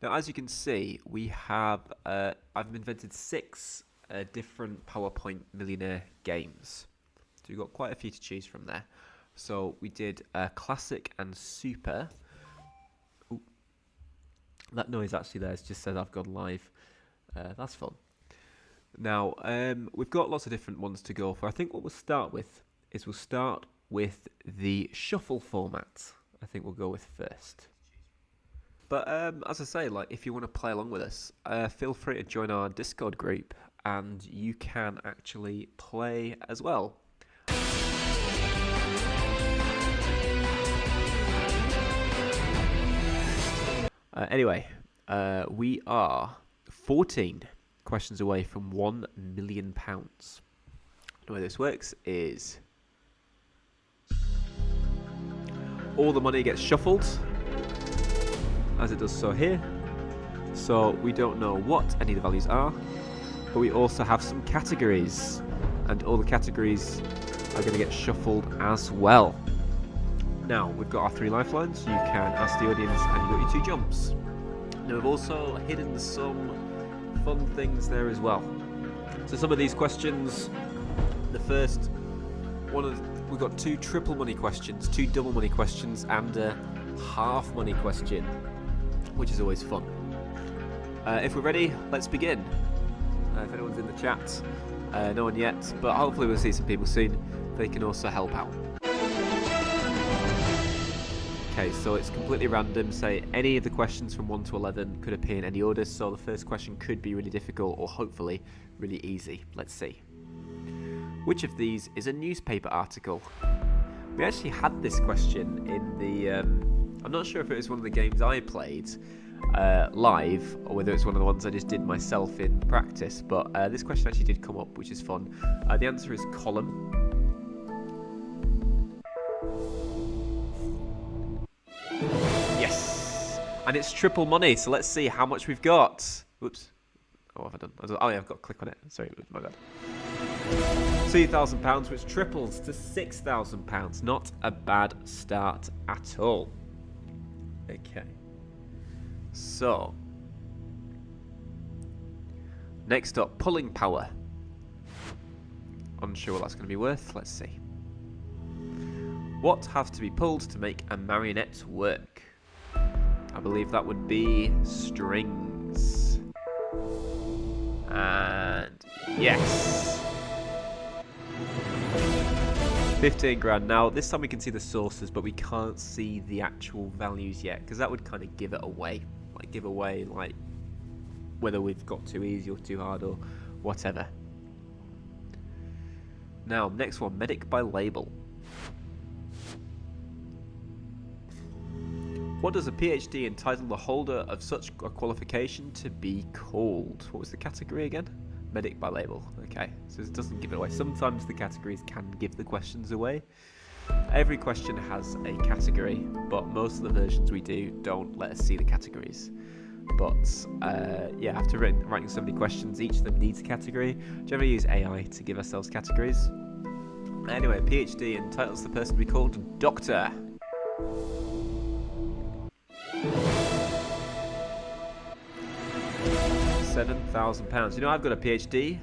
Now, as you can see, we have I've invented 6 different PowerPoint Millionaire games. So we've got quite a few to choose from there. So we did Classic and Super. Ooh. That noise actually there just says I've gone live. That's fun. Now, we've got lots of different ones to go for. I think what we'll start with is the shuffle format. I think we'll go with first. But as I say, like, if you want to play along with us, feel free to join our Discord group, and you can actually play as well. Anyway, we are 14 questions away from £1 million. The way this works is all the money gets shuffled, as it does so here. So we don't know what any of the values are, but we also have some categories, and all the categories are going to get shuffled as well. Now, we've got our 3 lifelines. You can ask the audience, and you've got your 2 jumps. Now, we've also hidden some fun things there as well. So some of these questions, the first one, we've got 2 triple money questions, 2 double money questions, and a half money question, which is always fun. If we're ready, let's begin. If anyone's in the chat, no one yet, but hopefully we'll see some people soon. They can also help out. Okay, so it's completely random. Say any of the questions from 1 to 11 could appear in any order, so the first question could be really difficult or hopefully really easy. Let's see. Which of these is a newspaper article? We actually had this question in the... I'm not sure if it was one of the games I played live, or whether it's one of the ones I just did myself in practice, but this question actually did come up, which is fun. The answer is column. Yes! And it's triple money, so let's see how much we've got. Whoops. Oh, what have I done? Oh yeah, I've got to click on it. Sorry, my bad. £2,000, which triples to £6,000. Not a bad start at all. Okay. So, next up, pulling power. Unsure what that's going to be worth. Let's see. What has to be pulled to make a marionette work? I believe that would be strings. And yes. 15 grand. Now, this time we can see the sources, but we can't see the actual values yet, because that would kind of give it away. Like, give away, like, whether we've got too easy or too hard or whatever. Now, next one, medic by label. What does a PhD entitle the holder of such a qualification to be called? What was the category again? Medic by label. Okay, so it doesn't give it away. Sometimes the categories can give the questions away. Every question has a category, but most of the versions we do don't let us see the categories. But yeah, after writing so many questions, each of them needs a category. Generally use AI to give ourselves categories. Anyway, PhD entitles the person to be called Doctor. £7,000. You know, I've got a PhD,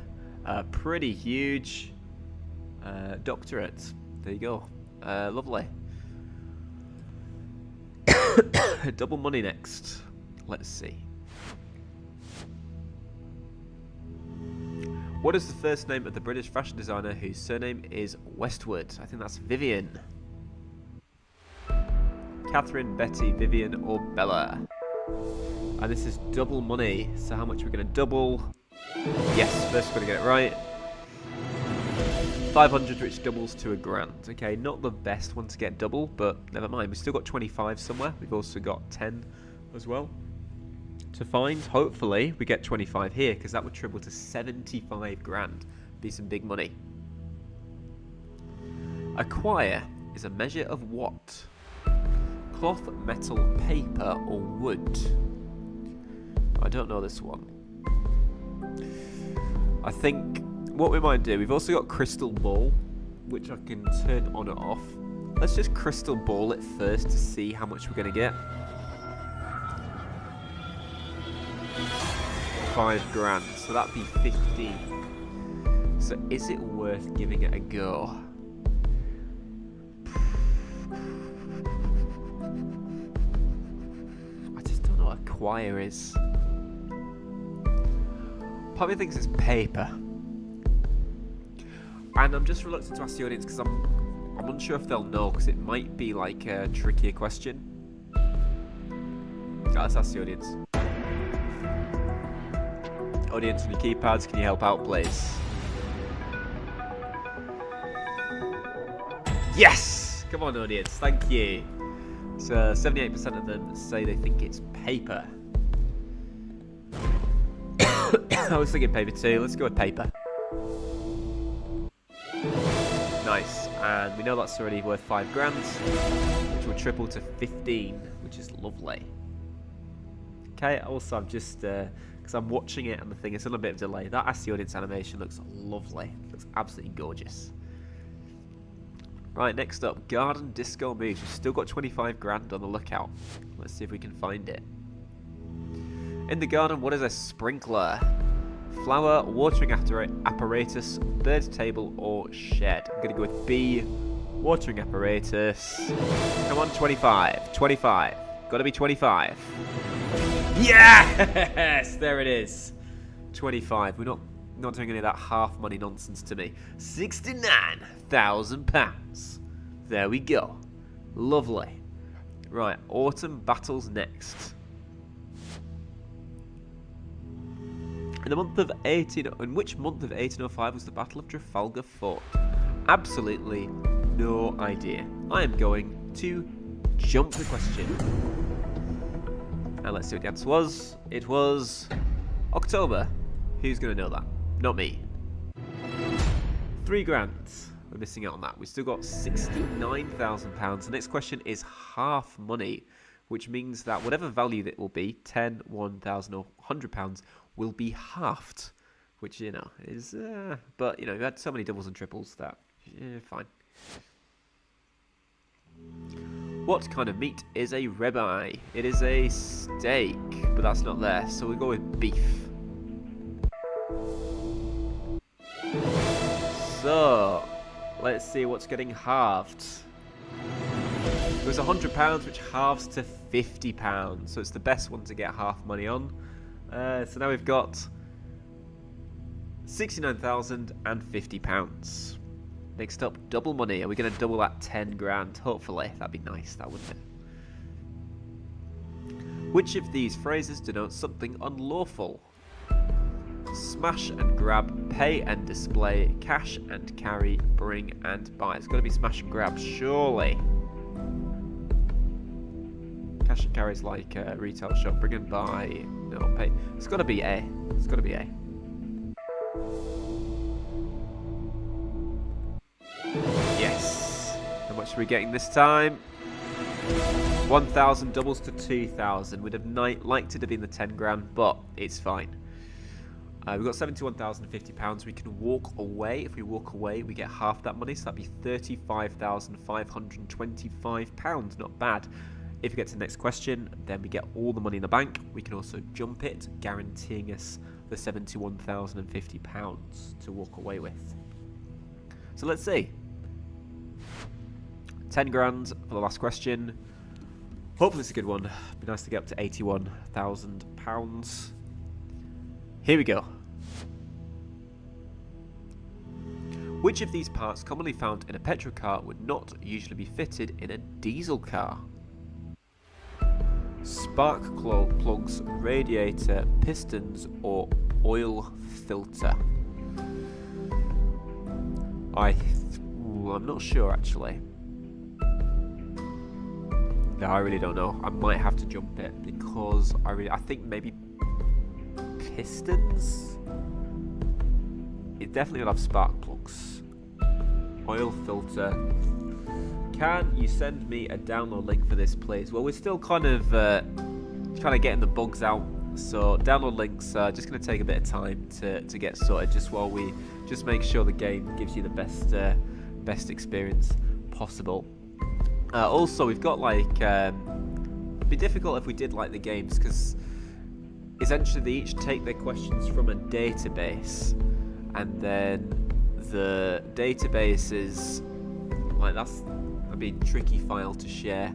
a pretty huge doctorate. There you go. Lovely. Double money next. Let's see. What is the first name of the British fashion designer whose surname is Westwood? I think that's Vivian. Catherine, Betty, Vivian, or Bella? And this is double money. So how much are we going to double? Yes, first we're going to get it right. 500, which doubles to £1,000. Okay, not the best one to get double, but never mind. We've still got 25 somewhere. We've also got 10 as well to find. Hopefully we get 25 here, because that would triple to 75 grand. Be some big money. A quire is a measure of what? Cloth, metal, paper, or wood? I don't know this one. I think what we might do, we've also got crystal ball, which I can turn on or off. Let's just crystal ball it first to see how much we're going to get. 5 grand, so that'd be 15. So is it worth giving it a go? I just don't know what a choir is. Probably thinks it's paper. And I'm just reluctant to ask the audience because I'm unsure if they'll know, because it might be like a trickier question. Let's ask the audience. Audience on your keypads, can you help out, please? Yes! Come on, audience, thank you. So 78% of them say they think it's paper. I was thinking paper too. Let's go with paper. Nice. And we know that's already worth 5 grand, which will triple to 15, which is lovely. Okay, also I'm just, because I'm watching it and the thing is on a bit of delay. That Ask the Audience animation looks lovely. Looks absolutely gorgeous. Right, next up, Garden Disco Moves. We've still got 25 grand on the lookout. Let's see if we can find it. In the garden, what is a sprinkler? Flower, watering apparatus, bird's table, or shed? I'm going to go with B, watering apparatus. Come on, 25. 25. Got to be 25. Yes! There it is. 25. We're not doing any of that half money nonsense to me. £69,000. There we go. Lovely. Right, autumn battles next. In which month of 1805 was the Battle of Trafalgar fought? Absolutely no idea. I am going to jump the question. And let's see what the answer was. It was October. Who's going to know that? Not me. 3 grand. We're missing out on that. We've still got £69,000. The next question is half money, which means that whatever value that will be, 10, 1,000 or £100, will be halved, which, you know, is, but, you know, we've had so many doubles and triples that, fine. What kind of meat is a ribeye? It is a steak, but that's not there, so we'll go with beef. So, let's see what's getting halved. It was £100, which halves to £50, so it's the best one to get half money on. So now we've got £69,050. Next up, double money. Are we going to double that 10 grand? Hopefully. That'd be nice, that wouldn't it? Which of these phrases denotes something unlawful? Smash and grab, pay and display, cash and carry, bring and buy. It's got to be smash and grab, surely. Cash and carry is like a retail shop. Bring and buy, no, pay. It's got to be A. It's got to be A. Yes. How much are we getting this time? 1,000 doubles to 2,000. We'd have liked it to be in the 10 grand, but it's fine. We've got £71,050. We can walk away. If we walk away, we get half that money, so that'd be £35,525. Not bad. If we get to the next question, then we get all the money in the bank. We can also jump it, guaranteeing us the £71,050 to walk away with. So let's see. 10 grand for the last question. Hopefully it's a good one. It'd be nice to get up to £81,000. Here we go. Which of these parts commonly found in a petrol car would not usually be fitted in a diesel car? Spark plugs, radiator, pistons, or oil filter? I'm not sure actually. No, I really don't know. I might have to jump it because I think maybe pistons? It definitely will have spark plugs. Oil filter. Can you send me a download link for this, please? Well, we're still kind of getting the bugs out, so download links are just going to take a bit of time to get sorted, just while we just make sure the game gives you the best experience possible. Also, we've got like it'd be difficult if we did like the games, because essentially they each take their questions from a database, and then the database is like, that'd be a tricky file to share.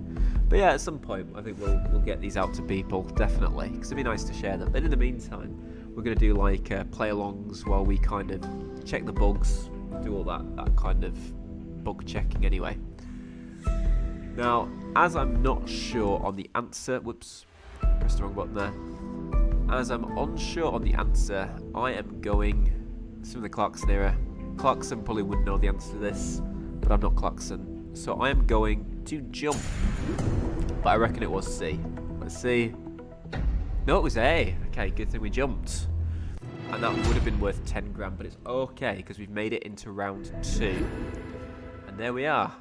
But yeah, at some point I think we'll get these out to people, definitely, because it'd be nice to share them. But in the meantime, we're going to do like play-alongs while we kind of check the bugs, do all that kind of bug checking anyway. Now, as I'm not sure on the answer, whoops, pressed the wrong button there. As I'm unsure on the answer, I am going, some of the Clarkson era. Clarkson probably wouldn't know the answer to this, but I'm not Clarkson. So I am going to jump. But I reckon it was C. Let's see. No, it was A. Okay, good thing we jumped. And that would have been worth 10 grand, but it's okay, because we've made it into round 2. And there we are.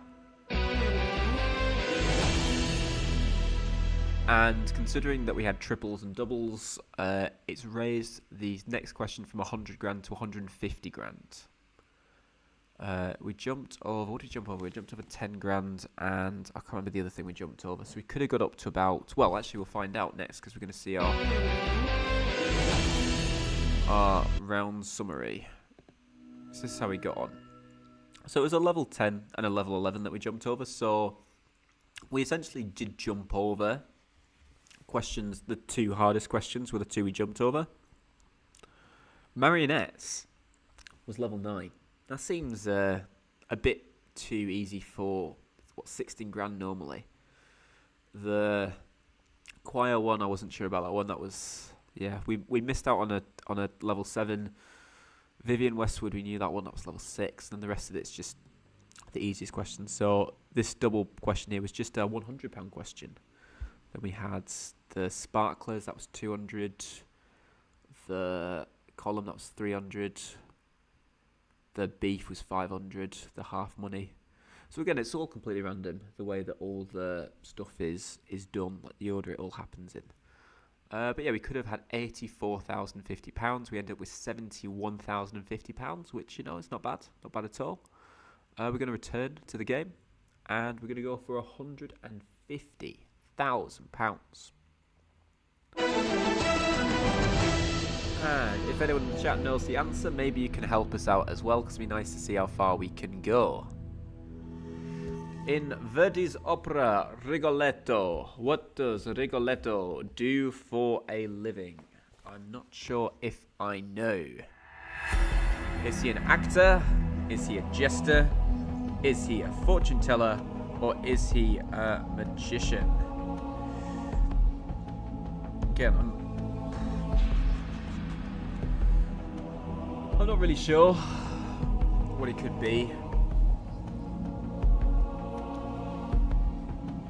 And considering that we had triples and doubles, it's raised the next question from 100 grand to 150 grand. We jumped over, what did we jump over? We jumped over 10 grand, and I can't remember the other thing we jumped over. So we could have got up to about, well, actually we'll find out next, because we're going to see our round summary. So this is how we got on. So it was a level 10 and a level 11 that we jumped over. So we essentially did jump over questions. The 2 hardest questions were the 2 we jumped over. Marionettes was level 9. That seems a bit too easy for, 16 grand normally. The choir one, I wasn't sure about that one. That was, yeah, we missed out on a level 7. Vivian Westwood, we knew that one. That was level 6. And the rest of it's just the easiest question. So this double question here was just a £100 question. Then we had the sparklers, that was 200. The column, that was 300. The beef was 500. The half money. So again, it's all completely random, the way that all the stuff is done, like the order it all happens in. But yeah, we could have had £84,050. We ended up with £71,050, which, you know, is not bad. Not bad at all. We're going to return to the game, and we're going to go for £150,000. And if anyone in the chat knows the answer, maybe you can help us out as well, because it'd be nice to see how far we can go. In Verdi's opera Rigoletto, what does Rigoletto do for a living? I'm not sure if I know. Is he an actor? Is he a jester? Is he a fortune teller? Or is he a magician? Again, I'm not really sure what he could be.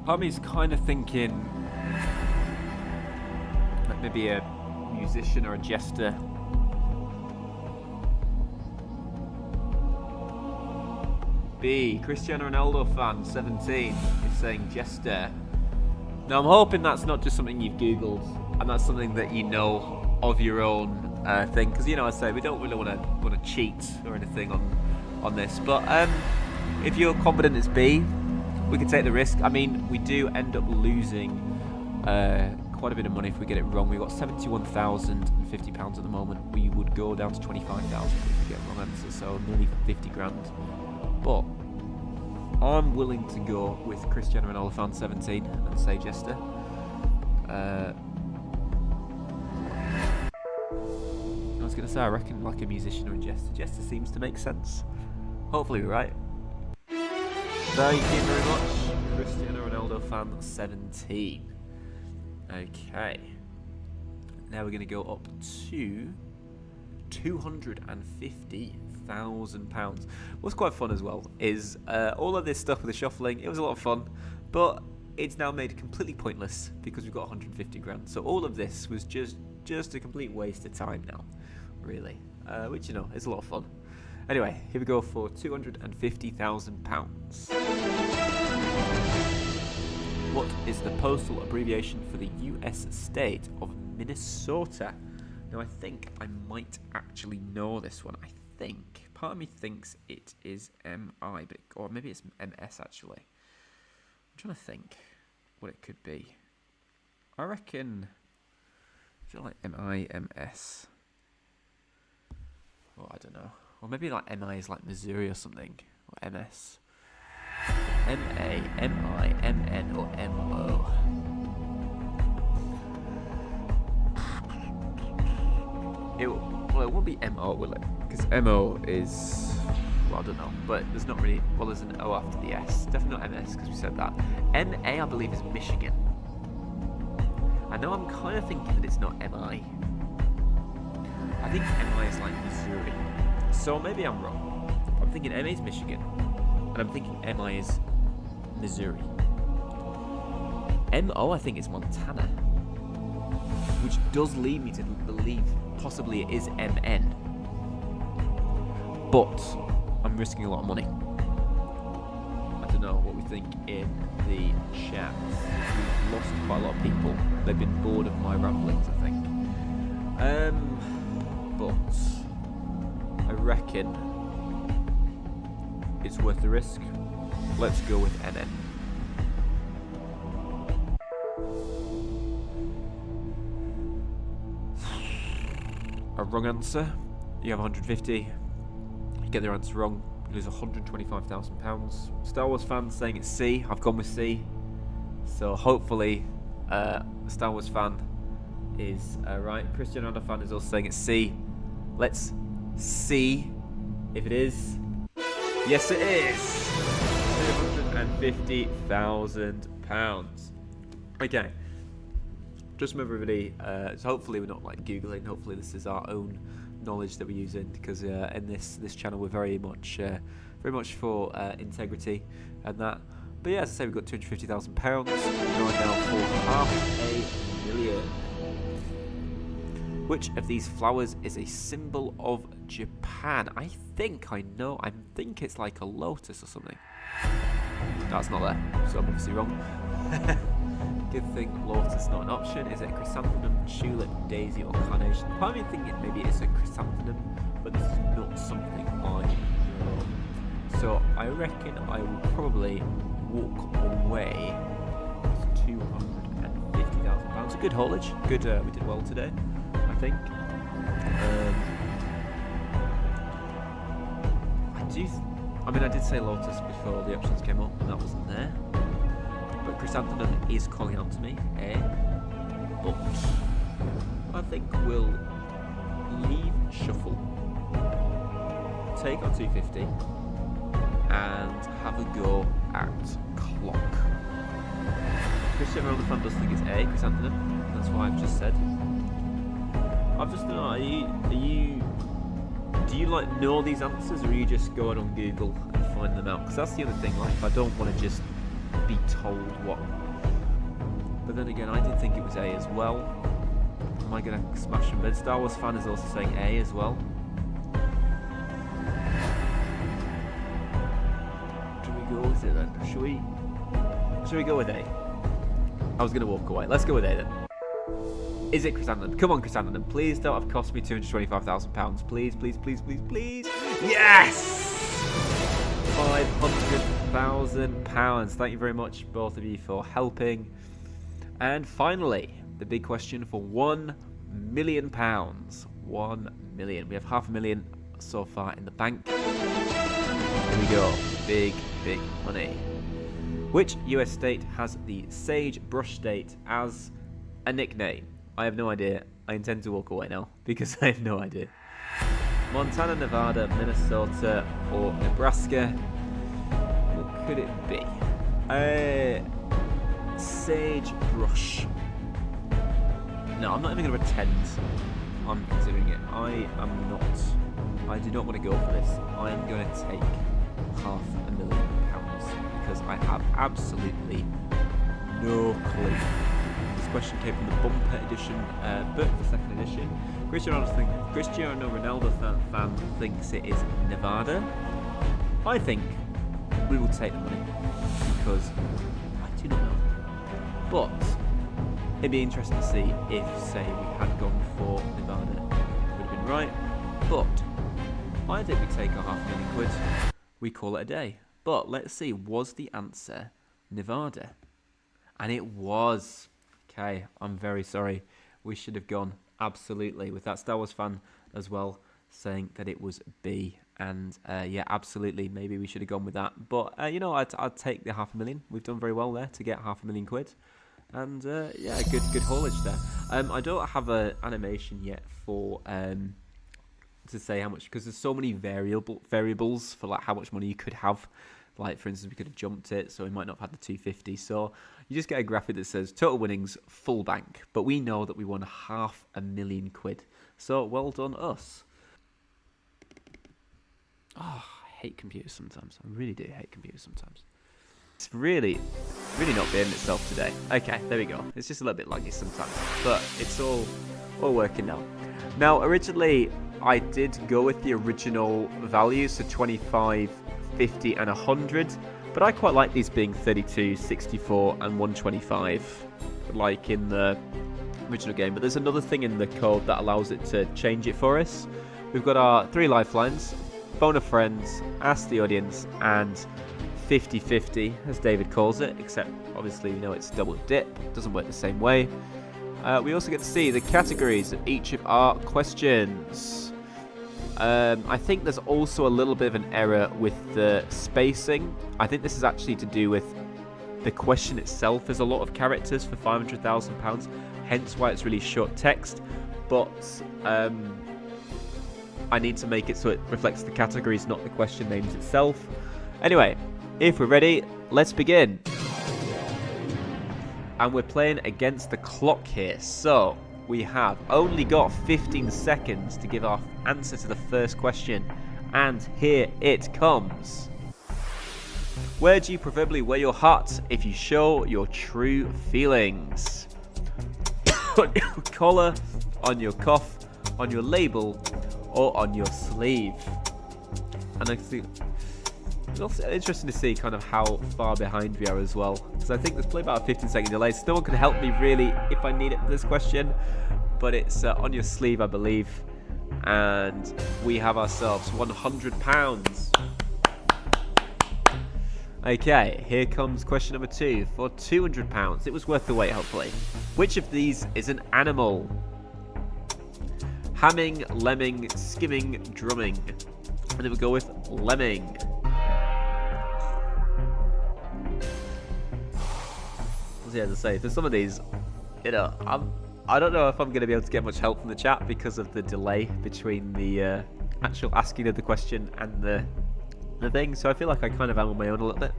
Part of me is kind of thinking like maybe a musician or a jester. B, Cristiano Ronaldo fan, 17, is saying jester. Now I'm hoping that's not just something you've Googled, and that's something that you know of your own thing, because, you know, I say we don't really want to cheat or anything on this, but if you're confident it's B, we can take the risk. I mean, we do end up losing quite a bit of money if we get it wrong. We've got £71,050 at the moment. We would go down to 25,000 if we get wrong answer, so nearly 50 grand. But I'm willing to go with Cristiano Ronaldo fan 17 and say jester. I was going to say, I reckon like a musician or a jester. Jester seems to make sense. Hopefully we're right. Thank you very much, Cristiano Ronaldo fan 17. Okay. Now we're going to go up to £250,000. What's quite fun as well is all of this stuff with the shuffling. It was a lot of fun, but it's now made completely pointless because we've got 150 grand. So all of this was just a complete waste of time now, really. Which, you know, is a lot of fun. Anyway, here we go for £250,000. What is the postal abbreviation for the US state of Minnesota? Now, I think I might actually know this one. I think. Part of me thinks it is MI, but or maybe it's MS, actually. I'm trying to think what it could be. I reckon Is it like M-I-M-S? Oh, I don't know. Or maybe like M-I is like Missouri or something. Or M-S. M-A, M-I, M-N, or M-O. Well, it won't be M-O, will it? Because M-O is... Well, I don't know. But there's not really... Well, there's an O after the S. Definitely not M-S, because we said that. M-A, I believe, is Michigan. I know I'm kind of thinking that it's not M-I. I think M-I is like Missouri. So maybe I'm wrong. I'm thinking M-A is Michigan. And I'm thinking M-I is Missouri. M-O, I think, is Montana. Which does lead me to believe possibly it is M-N. But I'm risking a lot of money. I don't know what we think in the chat. We've lost quite a lot of people. They've been bored of my ramblings, I think. But I reckon it's worth the risk. Let's go with NN. A wrong answer. You have 150. You get the answer wrong, you lose £125,000. Star Wars fans saying it's C. I've gone with C. So hopefully, the Star Wars fan is right. Cristiano Ronaldo fan is also saying it's C. Let's see if it is. Yes, it is. £250,000. Okay. Just remember, everybody. So hopefully we're not like googling. Hopefully this is our own knowledge that we're using, because in this channel we're very much for integrity and that. But yeah, as I say, we've got £250,000. Going now for $500,000. Which of these flowers is a symbol of Japan? I think I know. I think it's like a lotus or something. That's not there, so I'm obviously wrong. Good thing lotus not an option. Is it chrysanthemum, tulip, daisy, or carnation? Part of me thinking maybe it's a chrysanthemum, but this is not something I know. So I reckon I will probably walk away with £250,000. A good haulage. Good. We did well today, I think. I did say lotus before the options came up, and that wasn't there. But chrysanthemum is calling out to me, but I think we'll leave shuffle, take our 250, and have a go at clock. Cristiano Ronaldo fan does think it's A, chrysanthemum. That's why I've just said. I've just know. Do you like know these answers, or are you just going on Google and find them out? Because that's the other thing. Like, I don't want to just be told what. But then again, I did think it was A as well. Am I going to smash them? But Star Wars fan is also saying A as well. Should we go with it then? Should we go with A? I was going to walk away. Let's go with A then. Is it chrysanthemum? Come on, chrysanthemum. Please don't have cost me £225,000. Please, please, please, please, please. Yes! £500,000. Thank you very much, both of you, for helping. And finally, the big question for £1 million. 1 million. We have £500,000 so far in the bank. Here we go. Big, big money. Which US state has the sage brush state as a nickname? I have no idea. I intend to walk away now because I have no idea. Montana, Nevada, Minnesota, or Nebraska? What could it be? Sagebrush. No, I'm not even going to pretend I'm considering it. I do not want to go for this. I am going to take £500,000 because I have absolutely no clue. This question came from the bumper edition, book, the second edition. Cristiano Ronaldo fan thinks it is Nevada. I think we will take the money because I do not know. But it'd be interesting to see if, say, we had gone for Nevada, it would have been right. But I think we take our £500,000, we call it a day. But let's see, was the answer Nevada? And it was. Okay, I'm very sorry. we should have gone absolutely with that Star Wars fan as well, saying that it was B. And yeah, absolutely, maybe we should have gone with that. But you know, I'd take the $500,000. We've done very well there to get £500,000. And yeah, good haulage there. I don't have an animation yet for to say how much, because there's so many variables for like how much money you could have. Like, for instance, we could have jumped it, so we might not have had the 250. So you just get a graphic that says total winnings, full bank. But we know that we won £500,000. So well done us. Oh, I hate computers sometimes. I really do hate computers sometimes. It's really not behaving itself today. Okay, there we go. It's just a little bit laggy sometimes, but it's all working now. Now, originally, I did go with the original values, so 25, 50, and 100, but I quite like these being 32, 64, and 125, like in the original game. But there's another thing in the code that allows it to change it for us. We've got our 3 lifelines, phone a friend, ask the audience, and 50-50, as David calls it, except obviously we know it's double dip. It doesn't work the same way. We also get to see the categories of each of our questions. I think there's also a little bit of an error with the spacing. I think this is actually to do with the question itself. There's a lot of characters for £500,000, hence why it's really short text. But I need to make it so it reflects the categories, not the question names itself. Anyway, if we're ready, let's begin. And we're playing against the clock here, so we have only got 15 seconds to give our answer to the first question, and here it comes. Where do you proverbially wear your heart if you show your true feelings? On your collar, on your cuff, on your label, or on your sleeve? And I see it's also interesting to see kind of how far behind we are as well, because I think there's probably about a 15-second delay, so no one can help me really if I need it for this question, but it's on your sleeve, I believe, and we have ourselves £100. Okay, here comes question number 2 for £200. It was worth the wait, hopefully. Which of these is an animal? Hamming, lemming, skimming, drumming. And then we'll go with lemming. Yeah, as I say, for some of these, you know, I don't know if I'm going to be able to get much help from the chat because of the delay between the actual asking of the question and the thing, so I feel like I kind of am on my own a little bit.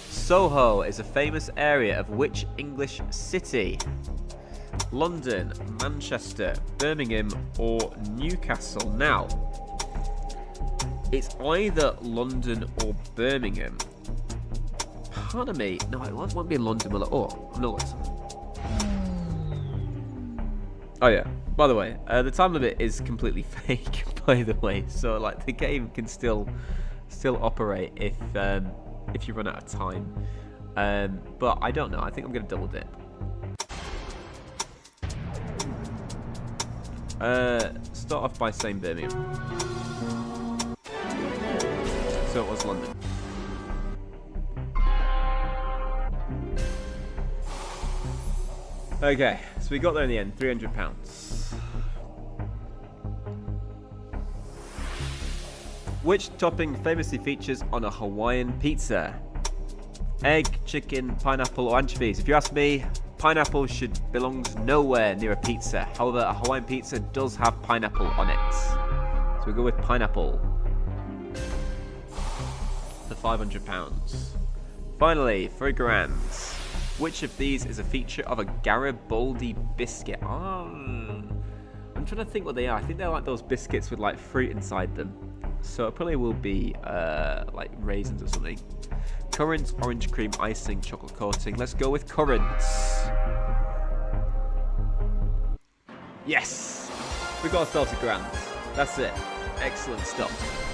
Soho is a famous area of which English city? London, Manchester, Birmingham, or Newcastle? Now, it's either London or Birmingham. Pardon me. No, it won't be in London, will it? Oh, no, it's... Oh yeah. By the way, the time limit is completely fake. By the way, so like the game can still operate if you run out of time. But I don't know. I think I'm gonna double dip. Start off by saying Birmingham. So it was London. Okay, so we got there in the end, £300. Which topping famously features on a Hawaiian pizza? Egg, chicken, pineapple, or anchovies? If you ask me, pineapple belongs nowhere near a pizza. However, a Hawaiian pizza does have pineapple on it. So we go with pineapple. For £500. Finally, for a grand. Which of these is a feature of a Garibaldi biscuit? I'm trying to think what they are. I think they're like those biscuits with like fruit inside them. So it probably will be like raisins or something. Currants, orange cream, icing, chocolate coating. Let's go with currants. Yes! We got ourselves a grand. That's it. Excellent stuff.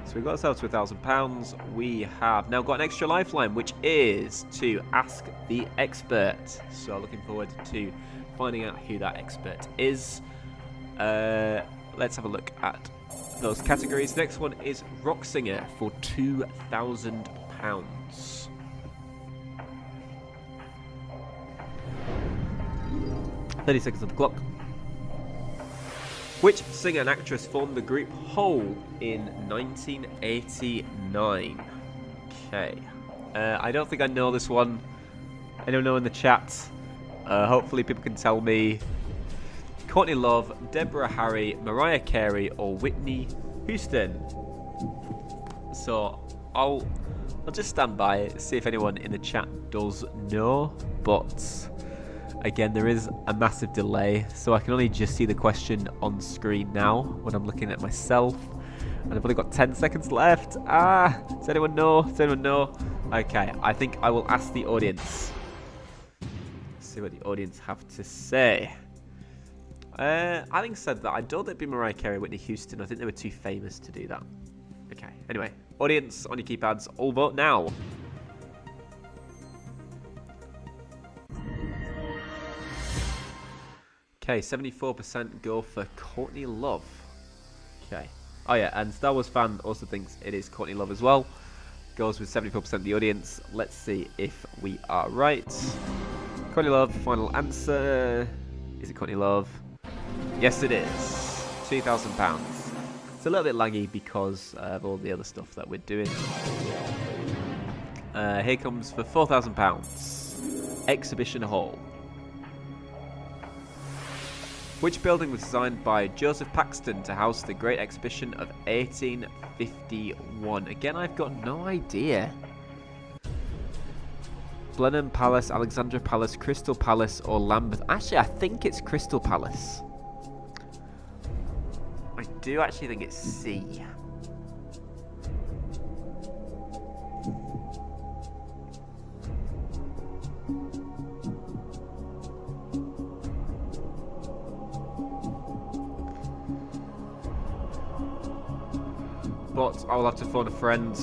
So we got ourselves to £1,000. We have now got an extra lifeline, which is to ask the expert. So looking forward to finding out who that expert is. Let's have a look at those categories. Next one is rock singer for £2,000. 30 seconds on the clock. Which singer and actress formed the group Hole in 1989? Okay. I don't think I know this one. Anyone know in the chat? Hopefully people can tell me. Courtney Love, Deborah Harry, Mariah Carey, or Whitney Houston? So I'll just stand by it, see if anyone in the chat does know. But again, there is a massive delay, so I can only just see the question on screen now when I'm looking at myself. And I've only got 10 seconds left. Does anyone know? Does anyone know? Okay, I think I will ask the audience. See what the audience have to say. Having said that, I don't think it'd be Mariah Carey or Whitney Houston. I think they were too famous to do that. Okay, anyway. Audience, on your keypads, all vote now. Okay, 74% go for Courtney Love. Okay. Oh yeah, and Star Wars fan also thinks it is Courtney Love as well. Goes with 74% of the audience. Let's see if we are right. Courtney Love, final answer. Is it Courtney Love? Yes, it is. £2,000. It's a little bit laggy because of all the other stuff that we're doing. Here comes for £4,000. Exhibition Hall. Which building was designed by Joseph Paxton to house the Great Exhibition of 1851? Again, I've got no idea. Blenheim Palace, Alexandra Palace, Crystal Palace, or Lambeth. Actually, I think it's Crystal Palace. I do actually think it's C. But I will have to phone a friend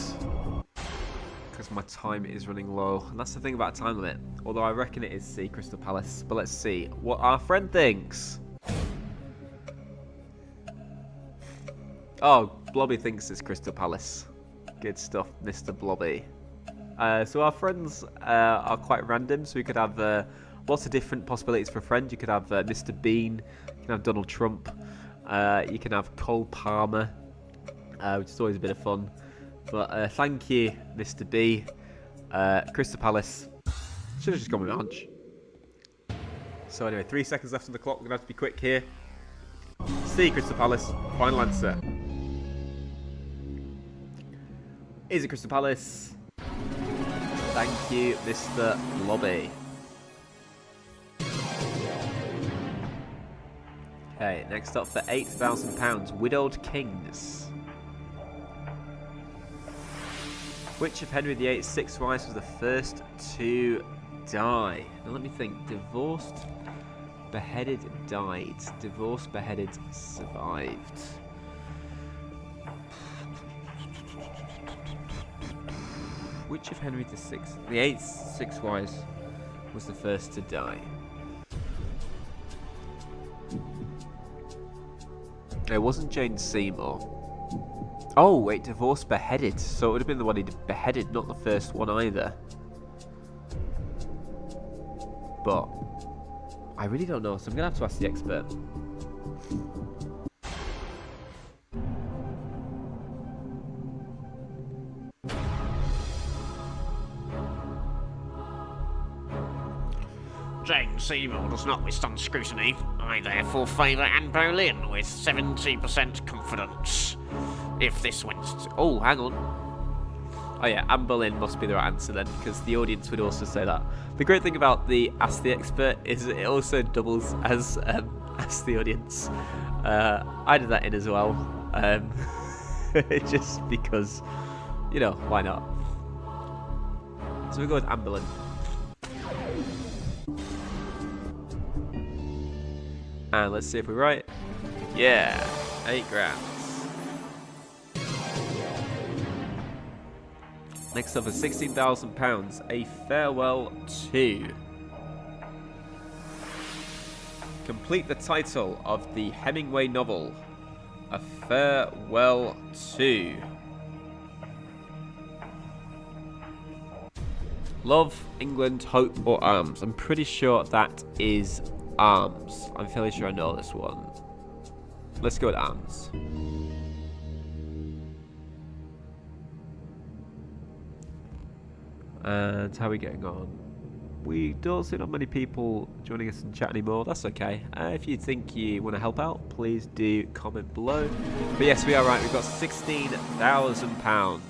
because my time is running low. And that's the thing about a time limit. Although I reckon it is C, Crystal Palace. But let's see what our friend thinks. Oh, Blobby thinks it's Crystal Palace. Good stuff, Mr. Blobby. So our friends are quite random. So we could have lots of different possibilities for a friend. You could have Mr. Bean. You can have Donald Trump. You can have Cole Palmer. Which is always a bit of fun. But thank you, Mr. B. Crystal Palace. Should have just gone with lunch. So anyway, 3 seconds left on the clock. We're going to have to be quick here. C, Crystal Palace. Final answer. Is it Crystal Palace? Thank you, Mr. Lobby. Okay, next up for £8,000. Widowed Kings. Which of Henry VIII's 6 wives was the first to die? Now let me think. Divorced, beheaded, died. Divorced, beheaded, survived. Which of Henry VIII's 6 wives was the first to die? It wasn't Jane Seymour. Oh, wait, divorced, beheaded. So it would have been the one he beheaded, not the first one either. But I really don't know, so I'm going to have to ask the expert. Jane Seymour does not withstand scrutiny. I therefore favour Anne Boleyn with 70% confidence. If this wins... Oh, hang on. Oh yeah, Anne Boleyn must be the right answer then, because the audience would also say that. The great thing about the Ask the Expert is it also doubles as Ask the Audience. I did that in as well. Just because, you know, why not? So we go with Anne Boleyn. And let's see if we're right. Yeah, £8,000. Next up is £16,000. A Farewell To. Complete the title of the Hemingway novel. A Farewell To. Love, England, Hope, or Arms. I'm pretty sure that is arms. I'm fairly sure I know this one. Let's go with arms. And how are we getting on? We don't see that many people joining us in chat anymore. That's okay. If you think you want to help out, please do comment below. But yes, we are right. We've got £16,000.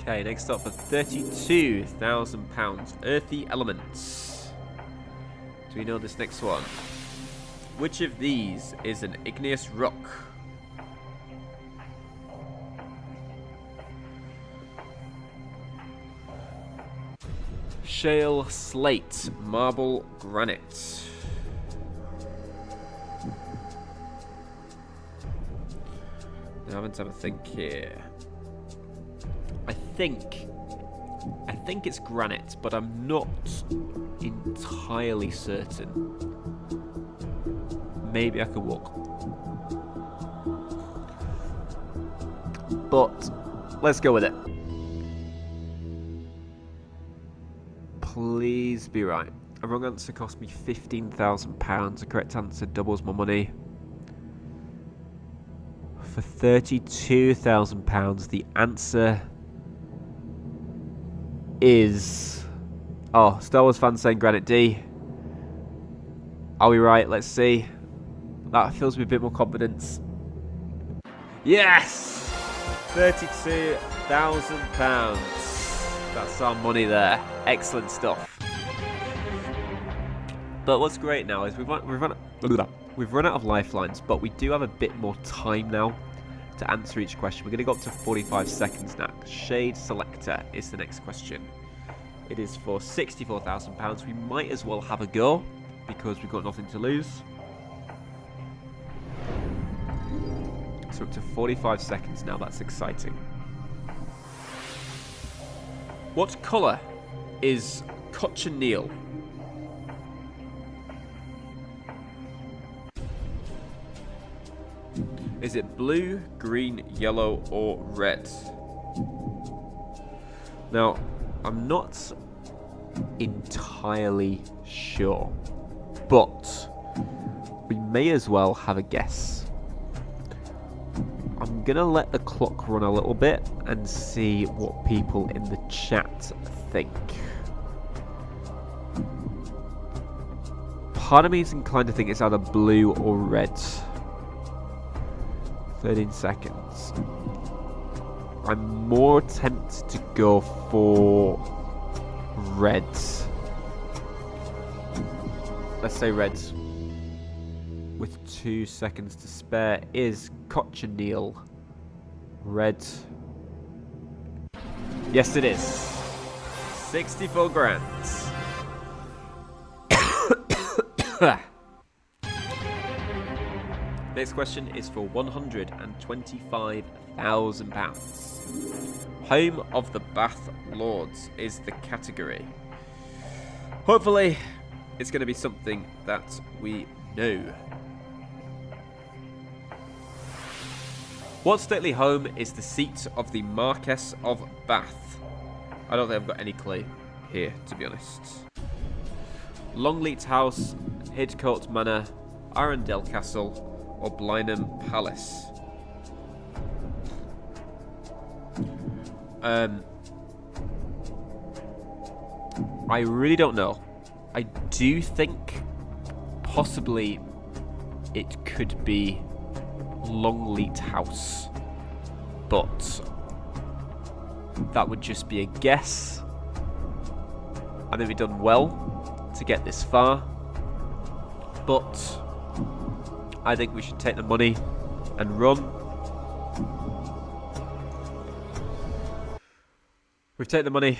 Okay, next up for £32,000. Earthy elements. Do we know this next one? Which of these is an igneous rock? Shale, slate, marble, granite. Now I'm going to have a think here. I think it's granite, but I'm not entirely certain. Maybe I could walk. But let's go with it. Please be right. A wrong answer cost me £15,000. A correct answer doubles my money. For £32,000, the answer is... Oh, Star Wars fans saying Granite D. Are we right? Let's see. That fills me with a bit more confidence. Yes! £32,000. That's our money there. Excellent stuff. But what's great now is we've run out of lifelines, but we do have a bit more time now to answer each question. We're going to go up to 45 seconds now. Shade Selector is the next question. It is for £64,000. We might as well have a go because we've got nothing to lose. So up to 45 seconds now. That's exciting. What colour is cochineal? Is it blue, green, yellow, or red? Now, I'm not entirely sure, but we may as well have a guess. I'm gonna let the clock run a little bit and see what people in the chat think. Part of me is inclined to think it's either blue or red. 13 seconds. I'm more tempted to go for red. Let's say red. With 2 seconds to spare. Is cochineal red? Yes, it is. 64 grand. Next question is for £125,000. Home of the Bath Lords is the category. Hopefully, it's going to be something that we know. What stately home is the seat of the Marquess of Bath? I don't think I've got any clue here, to be honest. Longleat House, Hidcote Manor, Arundel Castle, or Blenheim Palace? I really don't know. I do think possibly it could be Longleat House, but that would just be a guess. I think we've done well to get this far, but I think we should take the money and run. We've taken the money.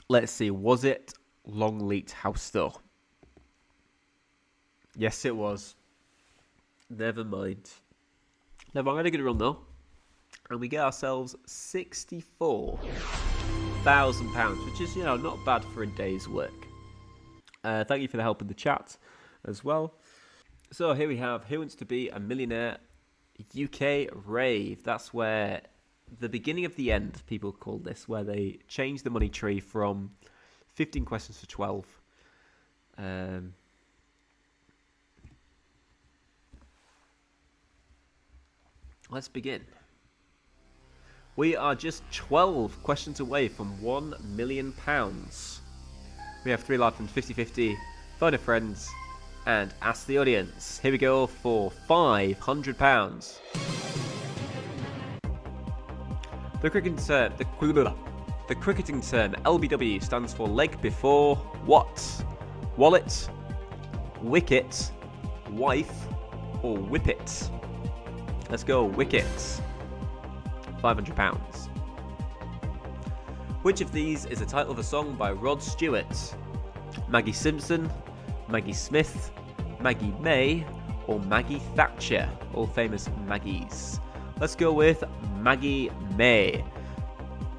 Let's see, was it Longleat House though? Yes, it was. Never mind. Never mind, a good run though. And we get ourselves £64,000, which is, not bad for a day's work. Thank you for the help in the chat as well. So here we have Who Wants to Be a Millionaire UK Rave. That's where the beginning of the end, people called this, where they changed the money tree from 15 questions to 12. Let's begin. We are just 12 questions away from £1 million. We have 3 live and 50-50, phone a friend, and ask the audience. Here we go for £500. The cricketing term LBW stands for leg before what? Wallet, wicket, wife, or whippet? Let's go, wickets. £500. Which of these is the title of a song by Rod Stewart? Maggie Simpson, Maggie Smith, Maggie May, or Maggie Thatcher? All famous Maggies. Let's go with Maggie May.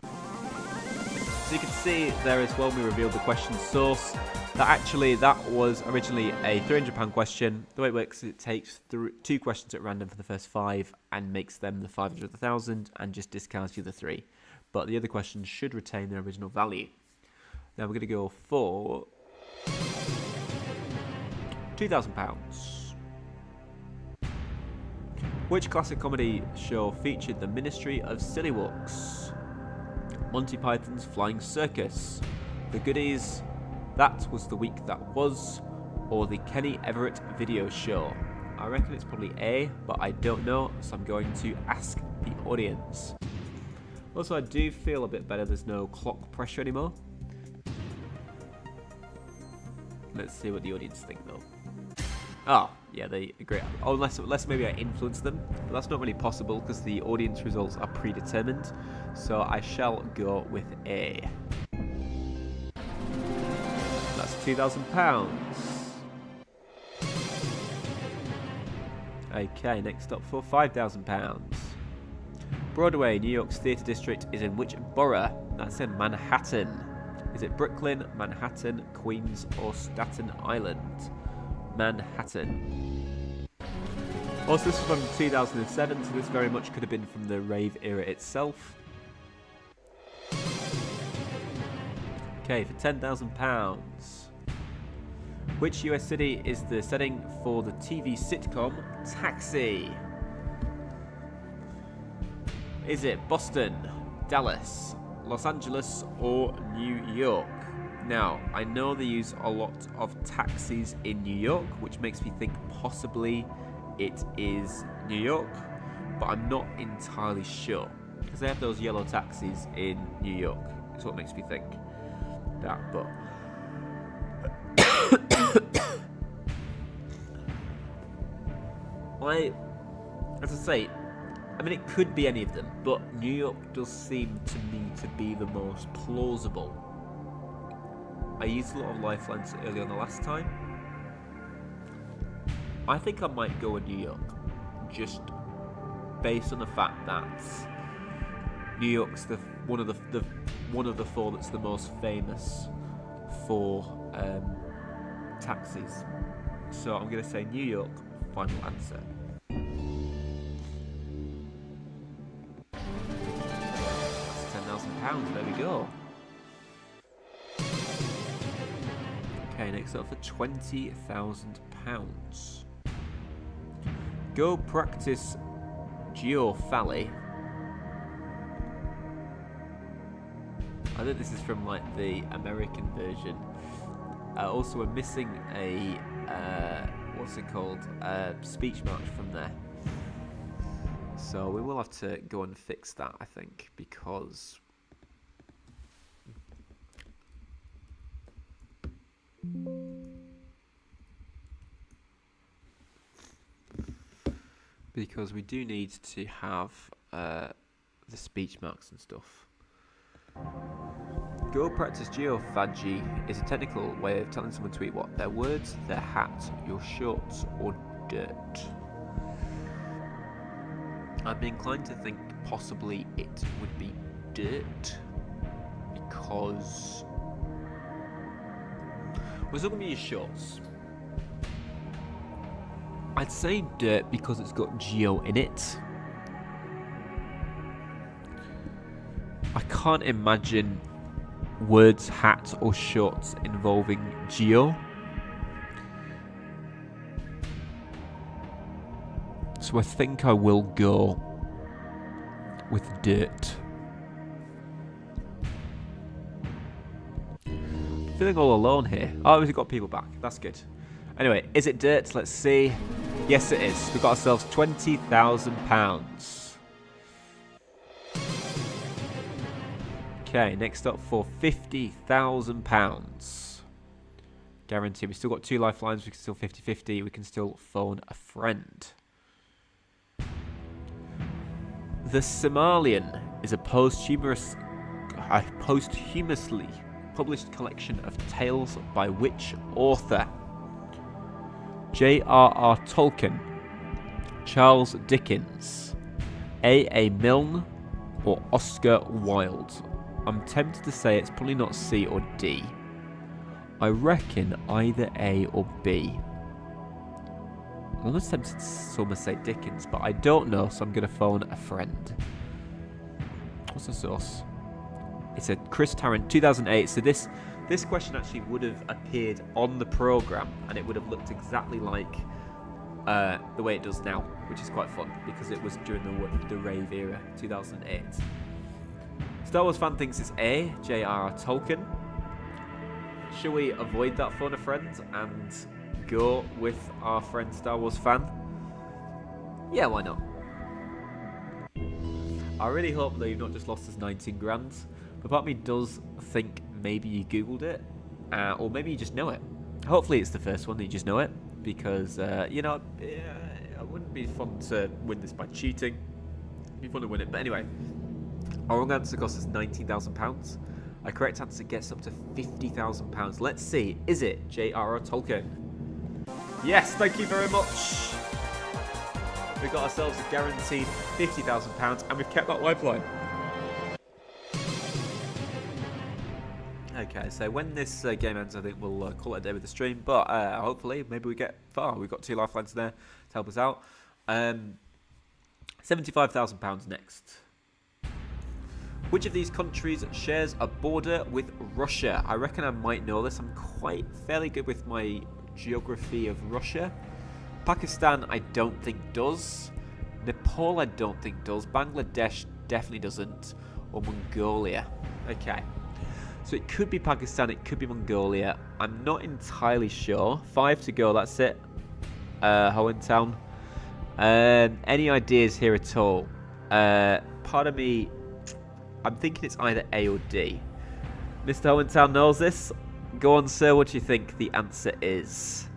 So you can see there as well, we revealed the question source. That was originally a £300 question. The way it works is it takes 2 questions at random for the first 5 and makes them the 500,000 and just discounts the other 3. But the other questions should retain their original value. Now we're going to go for £2,000. Which classic comedy show featured the Ministry of Silly Walks? Monty Python's Flying Circus, The Goodies, That Was the Week That Was, or the Kenny Everett Video Show? I reckon it's probably A, but I don't know, so I'm going to ask the audience. Also, I do feel a bit better. There's no clock pressure anymore. Let's see what the audience think, though. Oh, yeah, they agree. Oh, unless maybe I influence them. But that's not really possible because the audience results are predetermined. So I shall go with A. That's £2,000. Okay, next up for £5,000. Broadway, New York's theatre district, is in which borough? That's in Manhattan. Is it Brooklyn, Manhattan, Queens, or Staten Island? Manhattan. Also, this is from 2007, so this very much could have been from the Rave era itself. Okay, for £10,000. Which US city is the setting for the TV sitcom Taxi? Is it Boston, Dallas, Los Angeles, or New York? Now, I know they use a lot of taxis in New York, which makes me think possibly it is New York, but I'm not entirely sure. Because they have those yellow taxis in New York. That's what makes me think that, but... as I say, I mean, it could be any of them, but New York does seem to me to be the most plausible. I used a lot of lifelines early on the last time. I think I might go with New York, just based on the fact that New York's one of the 4 that's the most famous for taxis. So I'm going to say New York. Final answer. £10,000, there we go. Okay, next up for £20,000. Go practice geophaly. I think this is from like the American version. Also, we're missing a what's it called? Speech marks from there. So we will have to go and fix that, I think, because we do need to have the speech marks and stuff. Go practice geophagy is a technical way of telling someone to eat what? Their words, their hat, your shorts, or dirt. I'd be inclined to think possibly it would be dirt, because... Was it going to be your shorts? I'd say dirt because it's got geo in it. can't imagine words, hat, or shorts involving geo. So I think I will go with dirt. Feeling all alone here. Oh, we've got people back. That's good. Anyway, is it dirt? Let's see. Yes, it is. We've got ourselves £20,000. Okay, next up for £50,000. Guarantee. We've still got 2 lifelines. We can still 50-50. We can still phone a friend. The Somalian is a posthumously published collection of tales by which author? J.R.R. Tolkien, Charles Dickens, A.A. Milne, or Oscar Wilde? I'm tempted to say it's probably not C or D. I reckon either A or B. I'm almost tempted to almost say Dickens, but I don't know, so I'm going to phone a friend. What's the source? It said Chris Tarrant, 2008. So this question actually would have appeared on the programme, and it would have looked exactly like the way it does now, which is quite fun, because it was during the Rave era, 2008. Star Wars fan thinks it's A, J.R.R. Tolkien. Shall we avoid that phone a friend and go with our friend Star Wars fan? Yeah, why not? I really hope that you've not just lost us 19 grand. But part of me does think maybe you googled it, or maybe you just know it. Hopefully it's the first one that you just know it, because you know, it wouldn't be fun to win this by cheating. It'd be fun to win it, but anyway, our wrong answer costs us £19,000. Our correct answer gets up to £50,000. Let's see, is it J.R.R. Tolkien? Yes, thank you very much. We've got ourselves a guaranteed £50,000, and we've kept that lifeline. Okay, so when this game ends, I think we'll call it a day with the stream. But hopefully, maybe we get far. We've got 2 lifelines there to help us out. £75,000 next. Which of these countries shares a border with Russia? I reckon I might know this. I'm fairly good with my geography of Russia. Pakistan, I don't think does. Nepal, I don't think does. Bangladesh definitely doesn't. Or Mongolia. Okay. So it could be Pakistan, it could be Mongolia. I'm not entirely sure. 5 to go, that's it. Hohentown. Any ideas here at all? Part of me, I'm thinking it's either A or D. Mr. Hohentown knows this. Go on, sir, what do you think the answer is?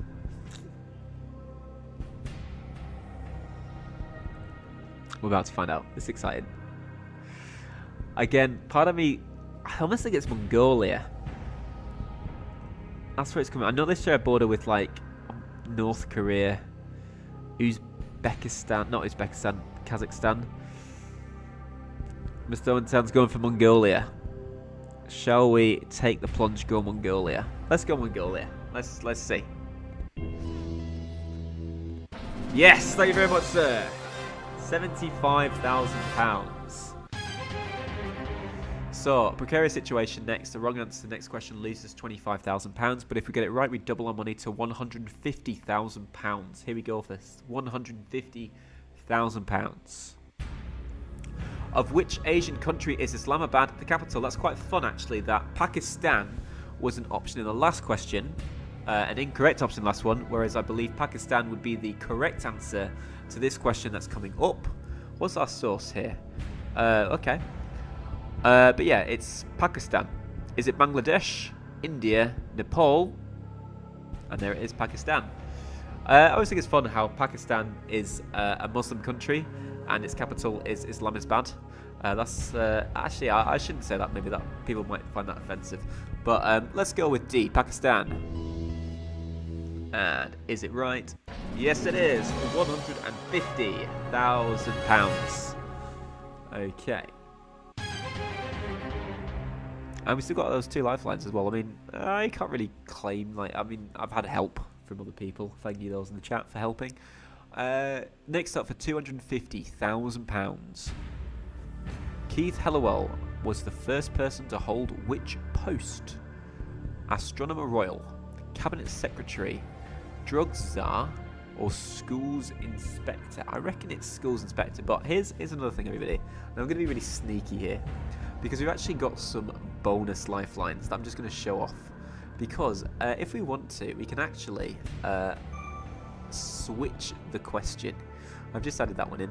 We're about to find out. It's exciting. Again, part of me, I almost think it's Mongolia. That's where it's coming. I know they share a border with, like, North Korea, Uzbekistan, not Uzbekistan, Kazakhstan. Mr. Hohentown's going for Mongolia. Shall we take the plunge, go Mongolia? Let's go Mongolia. Let's see. Yes, thank you very much, sir. £75,000. So, precarious situation next. The wrong answer to the next question loses £25,000. But if we get it right, we double our money to £150,000. Here we go for this. £150,000. Of which Asian country is Islamabad the capital? That's quite fun, actually, that Pakistan was an option in the last question. An incorrect option in the last one, whereas I believe Pakistan would be the correct answer to this question that's coming up. What's our source here? Okay. But yeah, it's Pakistan. Is it Bangladesh, India, Nepal? And there it is, Pakistan. I always think it's fun how Pakistan is a Muslim country and its capital is Islamabad. That's actually, I shouldn't say that. Maybe that people might find that offensive. But let's go with D, Pakistan. And is it right? Yes, it is. £150,000. Okay. And we still got those 2 lifelines as well. I mean, I can't really claim, like, I mean, I've had help from other people. Thank you those in the chat for helping. Next up for £250,000. Keith Hellowell was the first person to hold which post? Astronomer Royal, Cabinet Secretary, Drug Czar, or Schools Inspector? I reckon it's Schools Inspector, but here's another thing, everybody. And I'm going to be really sneaky here, because we've actually got some bonus lifelines that I'm just going to show off. Because if we want to, we can actually switch the question. I've just added that one in.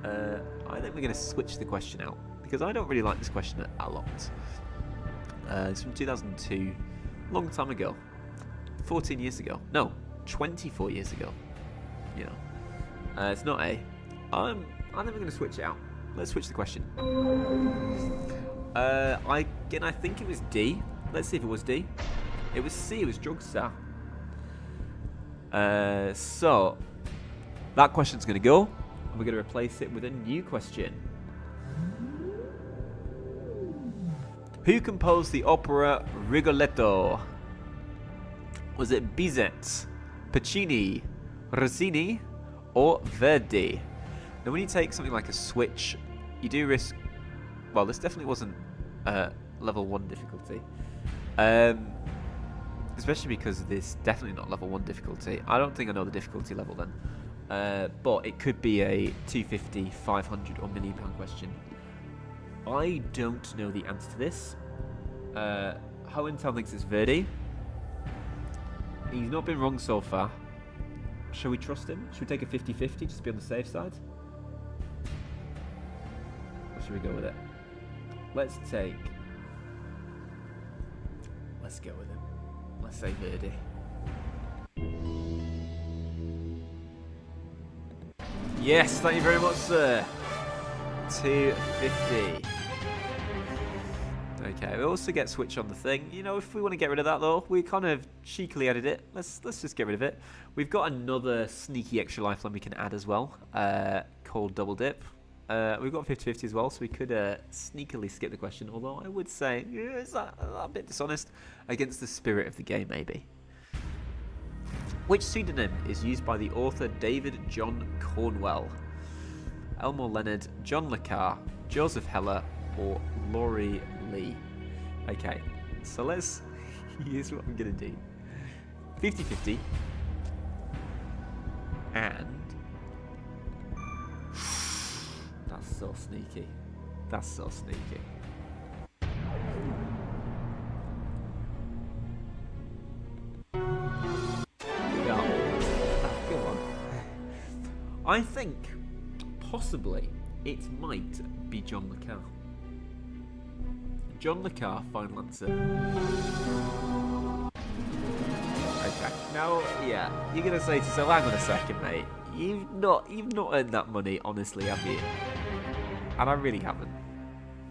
I think we're going to switch the question out, because I don't really like this question a lot. It's from 2002, long time ago, 14 years ago. No, 24 years ago. You know, it's not A. I think we're going to switch it out. Let's switch the question. I think it was D. Let's see if it was D. It was C. It was Drug Czar. So that question's going to go, and we're going to replace it with a new question. Who composed the opera Rigoletto? Was it Bizet, Puccini, Rossini, or Verdi? Now, when you take something like a switch, you do risk... Well, this definitely wasn't level 1 difficulty. Especially because this definitely not level 1 difficulty. I don't think I know the difficulty level then. But it could be a 250, 500 or £1 million question. I don't know the answer to this. Hohenthal thinks it's Verdi. He's not been wrong so far. Shall we trust him? Should we take a 50-50 just to be on the safe side? Or should we go with it? Let's go with him. Let's say Verdi. Yes, thank you very much, sir. 250. Okay, we also get switch on the thing. You know, if we want to get rid of that though, we kind of cheekily added it. Let's just get rid of it. We've got another sneaky extra lifeline we can add as well, called Double Dip. We've got 50-50 as well, so we could sneakily skip the question, although I would say it's a bit dishonest against the spirit of the game, maybe. Which pseudonym is used by the author David John Cornwell? Elmore Leonard, John Le Carre, Joseph Heller, or Laurie Lee? Okay, so here's what I'm going to do. 50-50. And... That's so sneaky. That's so sneaky. Go on. I think possibly it might be John Le Carre. John Le Carre, final answer. Okay. Now, yeah, you're gonna say to yourself, hang on a second, mate. You've not earned that money, honestly, have you? And I really haven't.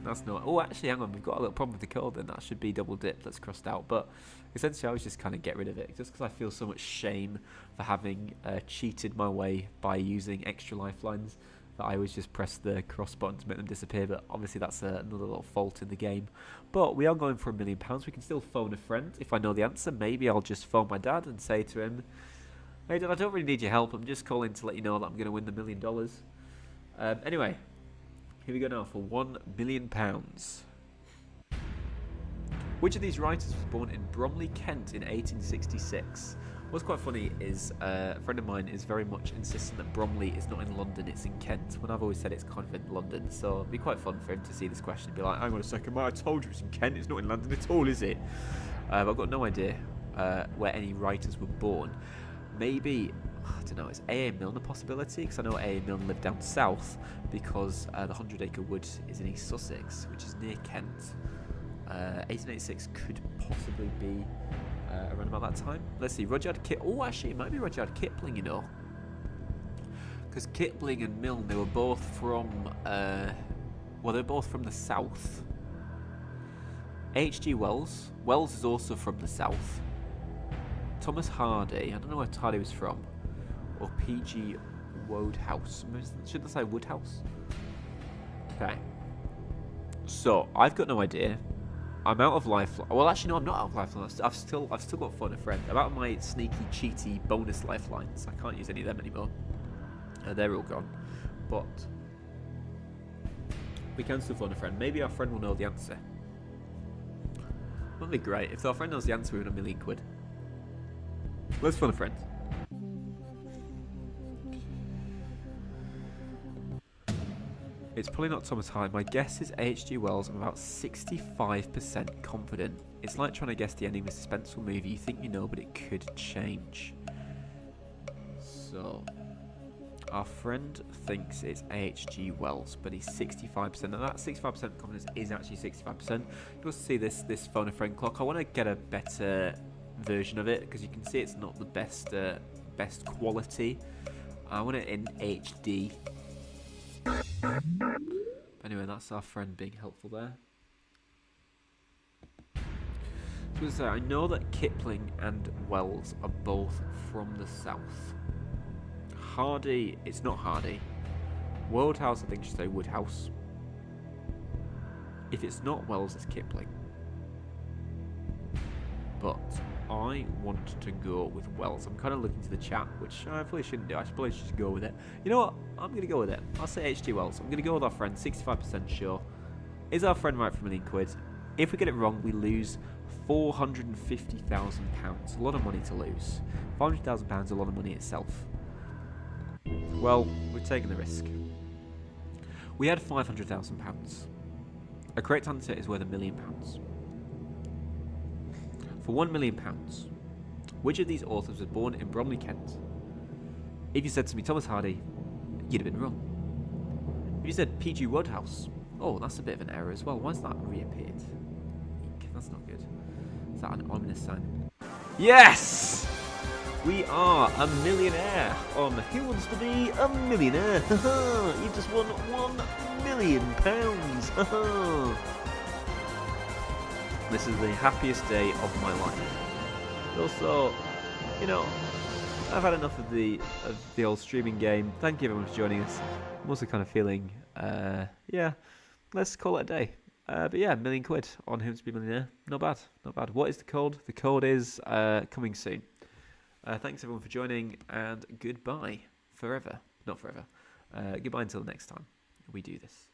That's not... Oh, actually, hang on. We've got a little problem with the code then. That should be double dip. That's crossed out. But essentially, I was just kind of get rid of it. Just because I feel so much shame for having cheated my way by using extra lifelines, that I always just press the cross button to make them disappear. But obviously, that's another little fault in the game. But we are going for £1 million. We can still phone a friend. If I know the answer, maybe I'll just phone my dad and say to him, "Hey, Dad, I don't really need your help. I'm just calling to let you know that I'm going to win the $1 million." Anyway. Here we go now for £1 million. Which of these writers was born in Bromley, Kent in 1866? What's quite funny is a friend of mine is very much insisting that Bromley is not in London, it's in Kent, when I've always said it's kind of in London. So it'd be quite fun for him to see this question and be like, hang on a second, mate, I told you it's in Kent, it's not in London at all, is it? I've got no idea where any writers were born. Maybe... I don't know, is A.A. Milne a possibility? Because I know A.A. Milne lived down south, because the 100 Acre Wood is in East Sussex, which is near Kent. 1886 could possibly be around about that time. Let's see, Rudyard Kipling. Oh, actually, it might be Rudyard Kipling, you know. Because Kipling and Milne, they were both from, well, they're both from the south. H.G. Wells. Wells is also from the south. Thomas Hardy. I don't know where Hardy was from. Or P.G. Wodehouse. Shouldn't I say Woodhouse? Okay. So, I've got no idea. I'm out of lifeline. Well, actually, no, I'm not out of lifeline. I've still got phone a friend. I'm out of my sneaky, cheaty bonus lifelines. I can't use any of them anymore. They're all gone. But We can still phone a friend. Maybe our friend will know the answer. Wouldn't it be great if our friend knows the answer? We win £1,000,000. Let's phone a friend. It's probably not Thomas Hardy. My guess is H.G. Wells. I'm about 65% confident. It's like trying to guess the ending of a suspenseful movie. You think you know, but it could change. So, our friend thinks it's H.G. Wells, but he's 65%. Now that 65% confidence is actually 65%. You'll see this phone a friend clock. I want to get a better version of it because you can see it's not the best quality. I want it in HD. Anyway, that's our friend being helpful there. So I know that Kipling and Wells are both from the south. Hardy, it's not Hardy. Wodehouse, I think should say Woodhouse. If it's not Wells, it's Kipling. But I want to go with Wells. I'm kind of looking to the chat, which I probably shouldn't do. I probably should just go with it. You know what? I'm going to go with it. I'll say H.G. Wells. I'm going to go with our friend, 65% sure. Is our friend right for £1,000,000? If we get it wrong, we lose £450,000. A lot of money to lose. £500,000 is a lot of money itself. Well, we're taking the risk. We had £500,000. A correct answer is worth £1,000,000. For £1,000,000, which of these authors was born in Bromley, Kent? If you said to me Thomas Hardy, you'd have been wrong. If you said P.G. Wodehouse, oh, that's a bit of an error as well. Why's that reappeared? That's not good. Is that an ominous sign? Yes! We are a millionaire on Who Wants to Be a Millionaire? You just won £1,000,000. This is the happiest day of my life. Also, you know, I've had enough of the old streaming game. Thank you everyone for joining us. I'm also kind of feeling, yeah, let's call it a day. But yeah, £1,000,000 on Who Wants to Be a Millionaire. Not bad, not bad. What is the code? The code is coming soon. Thanks everyone for joining, and goodbye forever. Not forever. Goodbye until next time we do this.